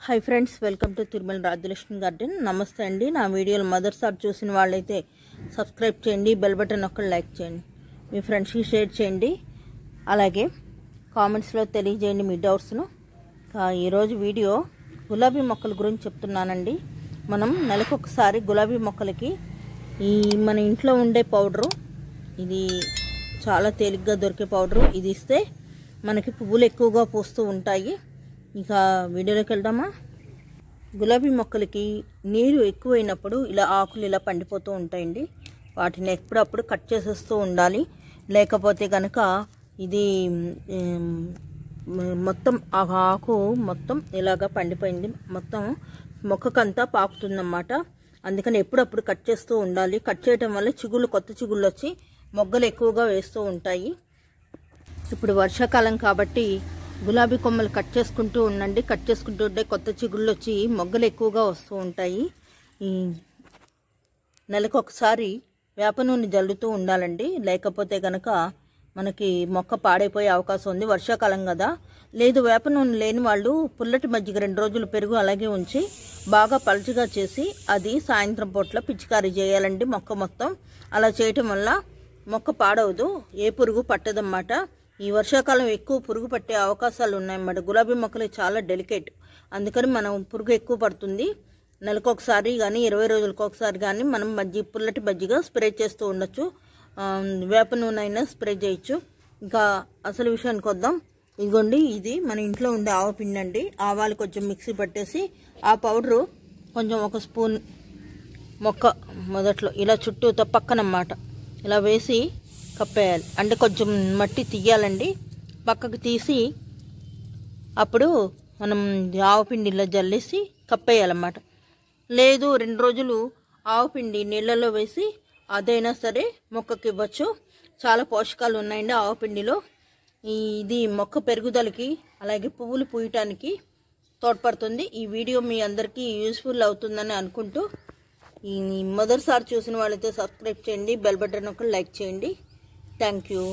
high friends welcome to Tirumala Rajalakshmi garden नमस्ते अंडी ना वीडियो మొదటిసారి చూసిన వాళ్ళైతే సబ్స్క్రైబ్ చేయండి బెల్ బటన్ ఒక్క లైక్ చేయండి మీ ఫ్రెండ్స్ కి షేర్ చేయండి అలాగే కామెంట్స్ లో తెలియజేయండి మీ డౌట్స్ ను ఈ రోజు వీడియో గులాబీ మొక్కల గురించి చెప్తున్నానండి మనం నెలకు ఒకసారి గులాబీ మొక్కలకి ఈ మన ఇంట్లో ఉండే పౌడర్ ఇది చాలా తేలిగ్గా దొరికే పౌడర్ ఇది ఇస్తే మనకి పువ్వులు ఎక్కువగా పూస్తూ ఉంటాయి ఇక వీడియోలోకి వెళ్దామా గులాబీ మొక్కలకి నీరు ఎక్కువైనప్పుడు ఇలా ఆకులు ఇలా పండిపోతూ ఉంటాయండి వాటిని ఎప్పుడప్పుడు కట్ చేసేస్తూ ఉండాలి లేకపోతే గనుక ఇది మొత్తం ఆకు మొత్తం ఇలాగా పండిపోయింది మొత్తం మొక్కకంతా పాకుతుందన్నమాట అందుకని ఎప్పుడప్పుడు కట్ చేస్తూ ఉండాలి కట్ చేయడం వల్ల చిగుళ్ళు కొత్త చిగుళ్ళు వచ్చి మొగ్గలు ఎక్కువగా వేస్తూ ఉంటాయి ఇప్పుడు వర్షాకాలం కాబట్టి గులాబీ కొమ్మలు కట్ చేసుకుంటూ ఉండండి కట్ చేసుకుంటూ ఉంటే కొత్త చిగుళ్ళు వచ్చి మొగ్గలు ఎక్కువగా వస్తూ ఉంటాయి ఈ నెలకు ఒకసారి వేప నూనె జల్లుతూ ఉండాలండి లేకపోతే గనక మనకి మొక్క పాడైపోయే అవకాశం ఉంది వర్షాకాలం కదా లేదు వేప నూనె లేని వాళ్ళు పుల్లటి మజ్జిగ 2 రోజులు పెరుగు అలాగే ఉంచి బాగా పలుచగా చేసి అది సాయంత్రం పూట్ల పిచికారీ చేయాలండి మొక్క మొత్తం అలా చేయటం వల్ల మొక్క పాడవదు ఏ పురుగు పట్టదన్నమాట ఈ వర్షాకాలం ఎక్కువ పురుగు పట్టే అవకాశాలు ఉన్నాయన్నమాట గులాబీ మొక్కలు చాలా డెలికేట్ అందుకని మనం పురుగు ఎక్కువ పడుతుంది నెలకు ఒకసారి కానీ 20 రోజులకు ఒకసారి కానీ మనం పుల్లటి మజ్జిగ స్ప్రే చేస్తూ ఉండొచ్చు వేప నూనె అయినా స్ప్రే చేయొచ్చు ఇంకా అసలు విషయానికి వద్దాం ఇదిగోండి ఇది మన ఇంట్లో ఉండే ఆవపిండి అండి ఆవాలు కొంచెం మిక్సీ పట్టేసి ఆ పౌడరు కొంచెం 1 స్పూన్ మొక్క మొదట్లో ఇలా చుట్టూతో పక్కనన్నమాట ఇలా వేసి కప్పేయాలి అంటే కొంచెం మట్టి తీయాలండి పక్కకు తీసి అప్పుడు మనం ఆవపిండి ఇలా జల్లేసి కప్పేయాలన్నమాట లేదు 2 రోజులు ఆవపిండి నీళ్ళలో వేసి అదైనా సరే మొక్కకి ఇవ్వచ్చు చాలా పోషకాలు ఉన్నాయండి ఆవపిండిలో ఇది మొక్క పెరుగుదలకి అలాగే పువ్వులు పూయటానికి తోడ్పడుతుంది ఈ వీడియో మీ అందరికీ యూస్ఫుల్ అవుతుందని అనుకుంటూ ఈ మొదటిసారి చూసిన వాళ్ళైతే సబ్స్క్రైబ్ చేయండి బెల్ బటన్ ఒక లైక్ చేయండి థ్యాంక్ యూ